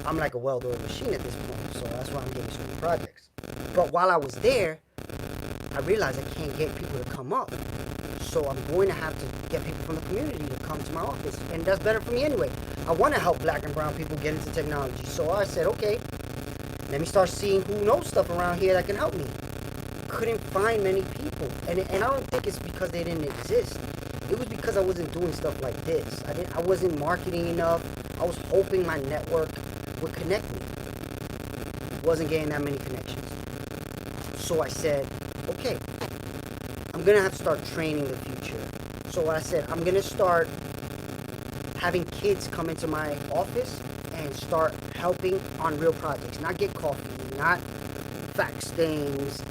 I'm like a well-oiled machine at this point. So that's why I'm getting so many projects. But while I was there, I realized I can't get people to come up. So I'm going to have to get people from the community to come to my office. And that's better for me anyway. I want to help black and brown people get into technology. So I said, okay, let me start seeing who knows stuff around here that can help me. Couldn't find many people. And I don't think it's because they didn't exist. It was because I wasn't doing stuff like this. I wasn't marketing enough. I was hoping my network would connect me. Wasn't getting that many connections. So I said, okay, I'm going to have to start training the future. So what I said, I'm going to start having kids come into my office and start helping on real projects. Not get coffee, not fax things.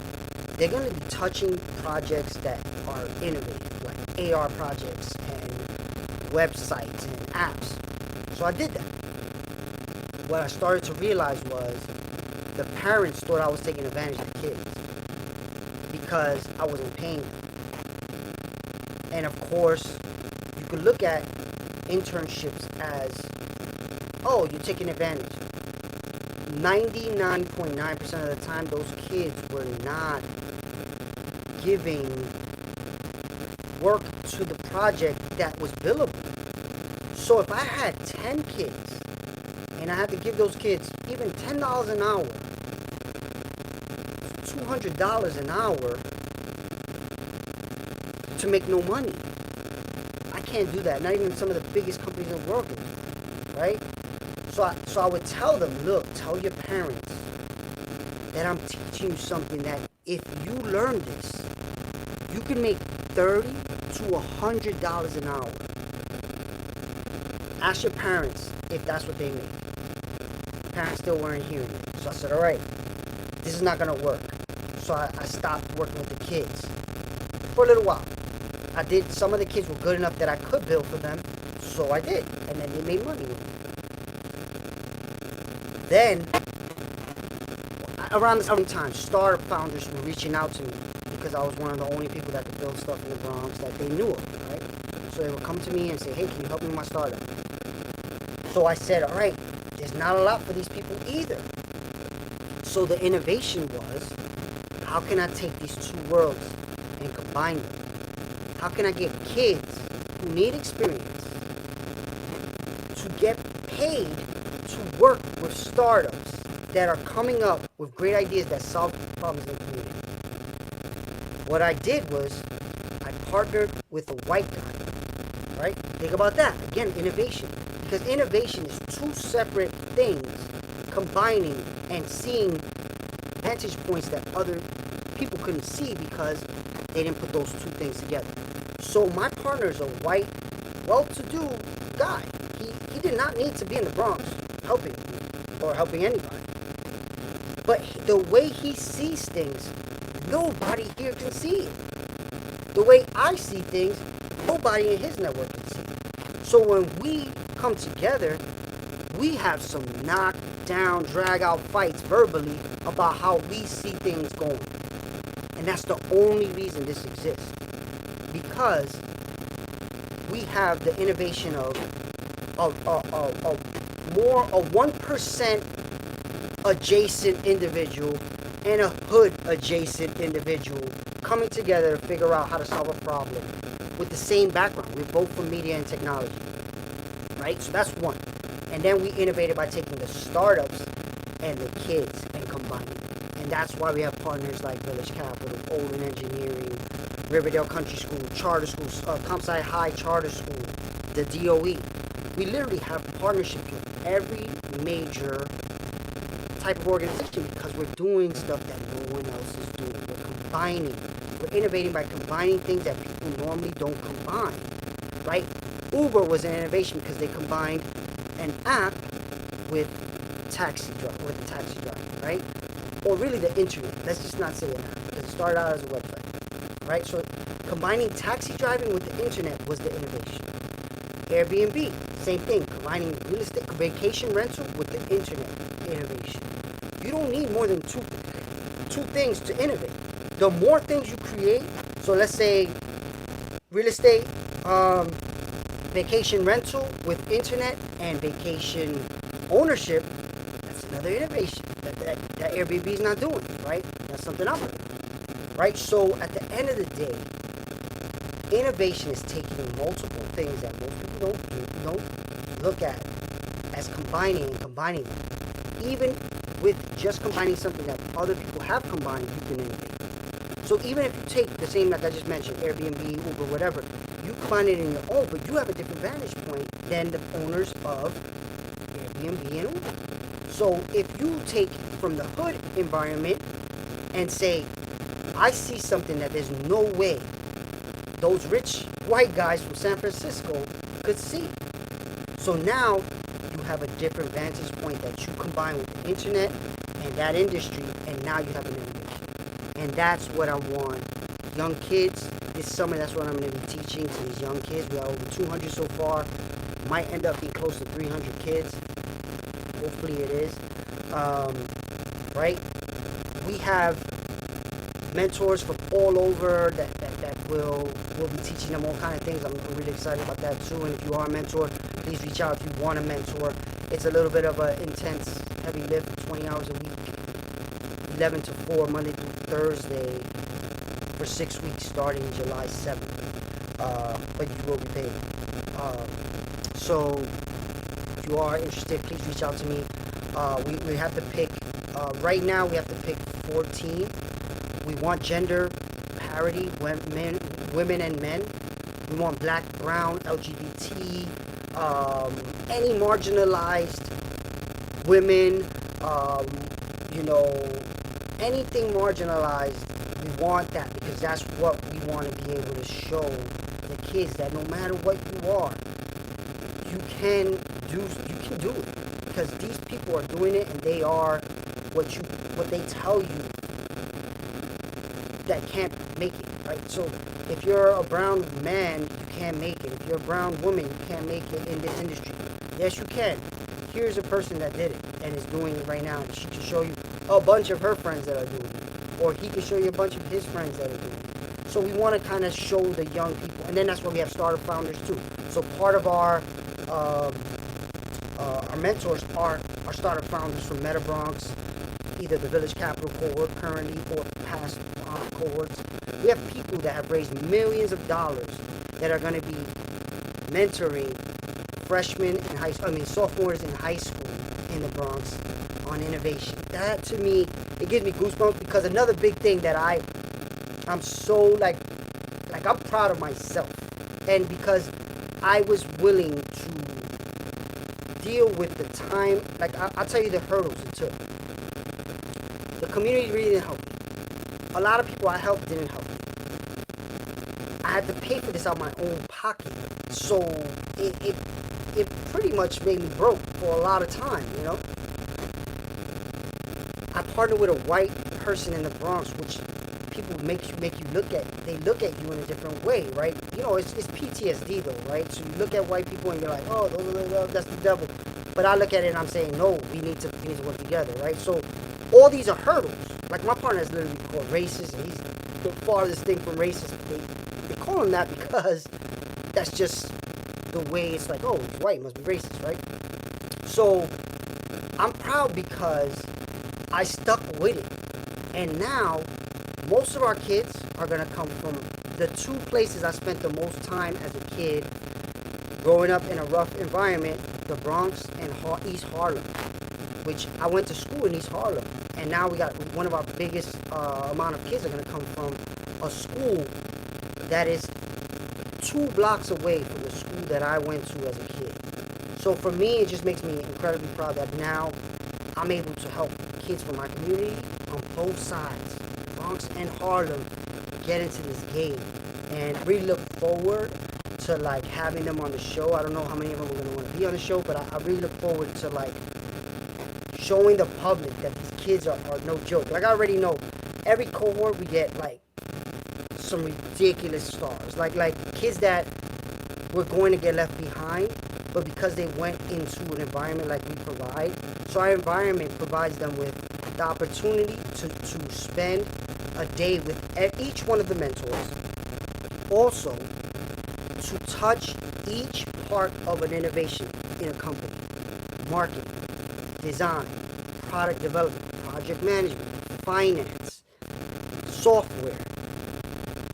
They're going to be touching projects that are innovative, like AR projects and websites and apps. So I did that. What I started to realize was the parents thought I was taking advantage of the kids because I wasn't paying them. And of course, you could look at internships as, oh, you're taking advantage. 99.9% of the time, those kids were not giving work to the project that was billable. So if I had 10 kids and I had to give those kids even $10 an hour, $200 an hour to make no money. I can't do that. Not even some of the biggest companies in the world can do that, right? So I would tell them, look, tell your parents that I'm teaching you something that if you learn this, you can make $30 to $100 an hour. Ask your parents if that's what they make. Parents still weren't hearing it. So I said, all right, this is not going to work. So I stopped working with the kids for a little while. Some of the kids were good enough that I could bill for them, so I did. And then they made money with me. Then, around the same time, startup founders were reaching out to me because I was one of the only people that could build stuff in the Bronx that they knew of, right? So they would come to me and say, hey, can you help me with my startup? So I said, all right, there's not a lot for these people either. So the innovation was, how can I take these two worlds and combine them? How can I get kids who need experience to get paid to work with startups that are coming up with great ideas that solve problems in the community? What I did was I partnered with a white guy, right? Think about that. Again, innovation. Because innovation is two separate things combining and seeing vantage points that other people couldn't see because they didn't put those two things together. So my partner is a white, well-to-do guy. He did not need to be in the Bronx helping me or helping anybody. But the way he sees things, nobody here can see it. The way I see things, nobody in his network can see it. So when we come together, we have some knock-down, drag-out fights verbally about how we see things going. And that's the only reason this exists. Because we have the innovation of more a 1% adjacent individual and a hood adjacent individual coming together to figure out how to solve a problem with the same background. We're both from media and technology, right? So that's one. And then we innovated by taking the startups and the kids and combining them. And that's why we have partners like Village Capital, Olin Engineering, Riverdale Country School, charter schools, Comsci High Charter School, the DOE. We literally have partnerships with every major type of organization because we're doing stuff that no one else is doing. We're combining. We're innovating by combining things that people normally don't combine, right? Uber was an innovation because they combined an app with the taxi driver, right? Or really the internet. Let's just not say an app. It started out as a website, right? So combining taxi driving with the internet was the innovation. Airbnb, same thing, combining real estate, vacation rental with the internet, innovation. You don't need more than two things to innovate. The more things you create, so let's say real estate, vacation rental with internet and vacation ownership, that's another innovation that Airbnb is not doing, right? That's something I'm doing, right? So at the end of the day, innovation is taking multiple things that most people don't look at as combining them. Even with just combining something that other people have combined, you can innovate. So even if you take the same, like I just mentioned, Airbnb, Uber, whatever, you combine it in your own, but you have a different vantage point than the owners of Airbnb and Uber. So if you take from the hood environment and say, I see something that there's no way those rich white guys from San Francisco could see. So now you have a different vantage point that you combine with the internet and that industry, and now you have an innovation. And that's what I want. Young kids, this summer, that's what I'm going to be teaching to these young kids. We have over 200 so far. Might end up being close to 300 kids. Hopefully it is. Right? We have mentors from all over that will be teaching them all kind of things. I'm really excited about that too. And if you are a mentor, please reach out if you want a mentor. It's a little bit of an intense, heavy lift, 20 hours a week, 11 to 4, Monday through Thursday, for 6 weeks starting July 7th. But you will be paid. So if you are interested, please reach out to me. We have to pick, right now we have to pick 14. We want gender parity, women and men. We want black, brown, LGBT, any marginalized women, anything marginalized. We want that because that's what we want to be able to show the kids, that no matter what you are, you can do it, because these people are doing it and they are what they tell you that can't make it, right? So if you're a brown man, you can't make it. If you're a brown woman, you can't make it in this industry. Yes, you can. Here's a person that did it and is doing it right now. And she can show you a bunch of her friends that are doing it. Or he can show you a bunch of his friends that are doing it. So we want to kind of show the young people. And then that's why we have startup founders too. So part of our mentors are our startup founders from Meta Bronx, either the Village Capital cohort currently or past cohorts. We have people that have raised millions of dollars that are going to be mentoring freshmen in sophomores in high school in the Bronx on innovation. That to me, it gives me goosebumps, because another big thing that I'm so like I'm proud of myself, and because I was willing to deal with the time, like I'll tell you the hurdles it took. The community really didn't help me. A lot of people I helped didn't help me. I had to pay for this out of my own pocket. So it pretty much made me broke for a lot of time, I partnered with a white person in the Bronx, which people make you look at. They look at you in a different way, right? It's PTSD though, right? So you look at white people and you're like, oh, that's the devil. But I look at it and I'm saying, no, we need to work together, right? So all these are hurdles. Like my partner is literally called racist, and he's the farthest thing from racist. They call him that because that's just the way it's like, oh, he's white, must be racist, right? So I'm proud because I stuck with it. And now most of our kids are going to come from the two places I spent the most time as a kid growing up in a rough environment, the Bronx and East Harlem, which I went to school in East Harlem, and now we got one of our biggest amount of kids are going to come from a school that is 2 blocks away from the school that I went to as a kid. So for me, it just makes me incredibly proud that now I'm able to help kids from my community on both sides, Bronx and Harlem, get into this game, and really look forward to like having them on the show. I don't know how many of them are going to want to be on the show, but I really look forward to like showing the public that these kids are no joke. Like I already know every cohort we get like some ridiculous stars, like kids that were going to get left behind, but because they went into an environment like we provide, so our environment provides them with the opportunity to spend a day with each one of the mentors, also to touch each part of an innovation in a company: marketing, design, product development, project management, finance, software.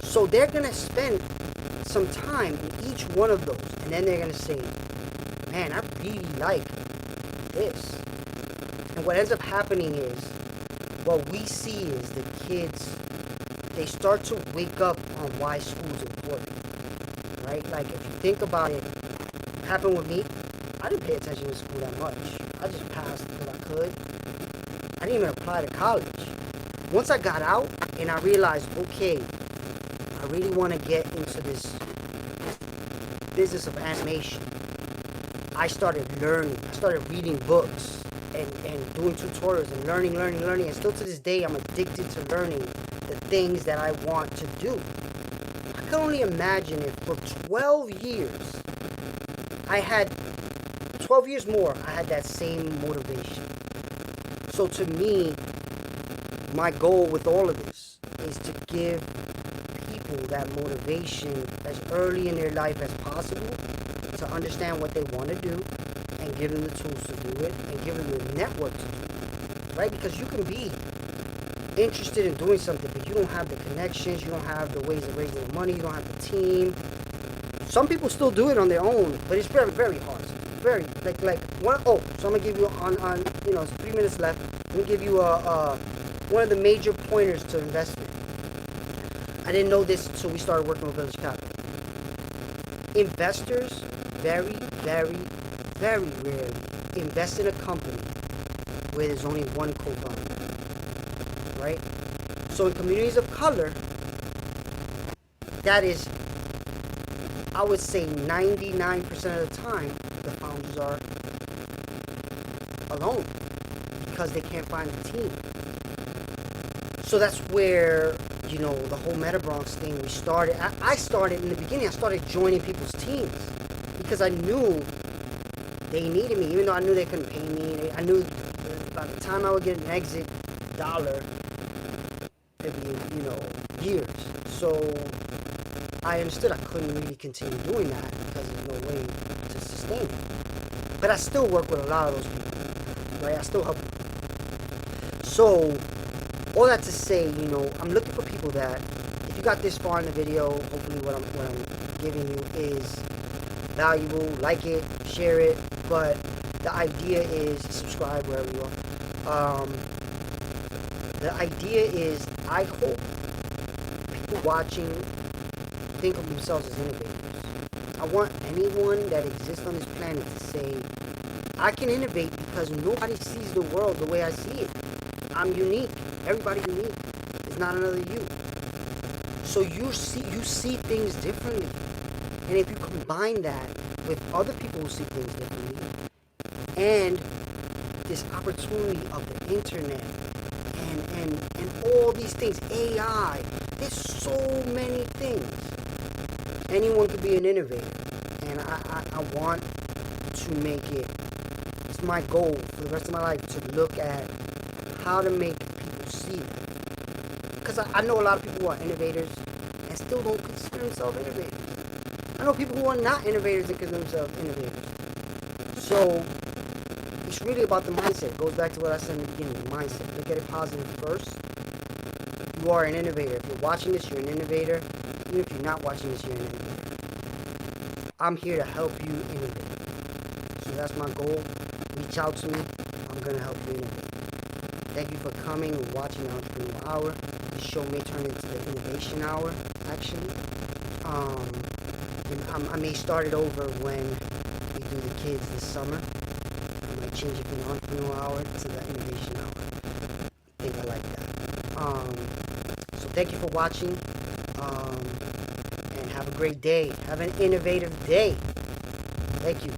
So they're going to spend some time in each one of those, and then they're going to say, man, I really like this. And what ends up happening is, what we see is the kids, they start to wake up on why school is important, right? Like if you think about it, it happened with me. I didn't pay attention to school that much. I just passed because I could. I didn't even apply to college. Once I got out and I realized, okay, I really want to get into this business of animation, I started learning. I started reading books and doing tutorials and learning. And still to this day, I'm addicted to learning the things that I want to do. I can only imagine if for 12 years, I had 12 years more, I had that same motivation. So to me, my goal with all of this is to give people that motivation as early in their life as possible to understand what they want to do and give them the tools to do it and give them the network to do it, right? Because you can be interested in doing something, but you don't have the connections, you don't have the ways of raising the money, you don't have the team. Some people still do it on their own, but it's very, very hard. Very like one. Oh, so I'm gonna give you on it's 3 minutes left. Let me give you one of the major pointers to investment. I didn't know this until we started working with Village Capital. Investors very, very, very rarely invest in a company where there's only one co-founder, right? So in communities of color, that is, I would say 99% of the time, the founders are alone because they can't find a team. So that's where, the whole Meta Bronx thing, we started. I started in the beginning, I started joining people's teams because I knew they needed me, even though I knew they couldn't pay me. I knew by the time I would get an exit dollar, it'd be, years. So I understood I couldn't really continue doing that because there's no way to sustain it. But I still work with a lot of those people, right? I still help them. So all that to say, I'm looking for people that, if you got this far in the video, hopefully what I'm giving you is valuable. Like it, share it. But the idea is subscribe wherever you are. The idea is, I hope people watching think of themselves as innovators. I want anyone that exists on this planet to say, I can innovate because nobody sees the world the way I see it. I'm unique. Everybody's unique. There's not another you. So you see things differently. And if you combine that with other people who see things differently, and this opportunity of the internet and all these things, AI, there's so many things. Anyone could be an innovator, and I want to make it, it's my goal for the rest of my life to look at how to make people see it. Because I know a lot of people who are innovators and still don't consider themselves innovators. I know people who are not innovators and consider themselves innovators. So it's really about the mindset. It goes back to what I said in the beginning, the mindset. Look at it positive first. You are an innovator. If you're watching this, you're an innovator. Even if you're not watching this, you're an innovator. I'm here to help you innovate. So that's my goal. Reach out to me. I'm going to help you innovate. Thank you for coming and watching the Entrepreneur Hour. The show may turn into the Innovation Hour, actually. I may start it over when we do the kids this summer. I might change it from the Entrepreneur Hour to the Innovation Hour. I think I like that. So thank you for watching. And have a great day. Have an innovative day. Thank you.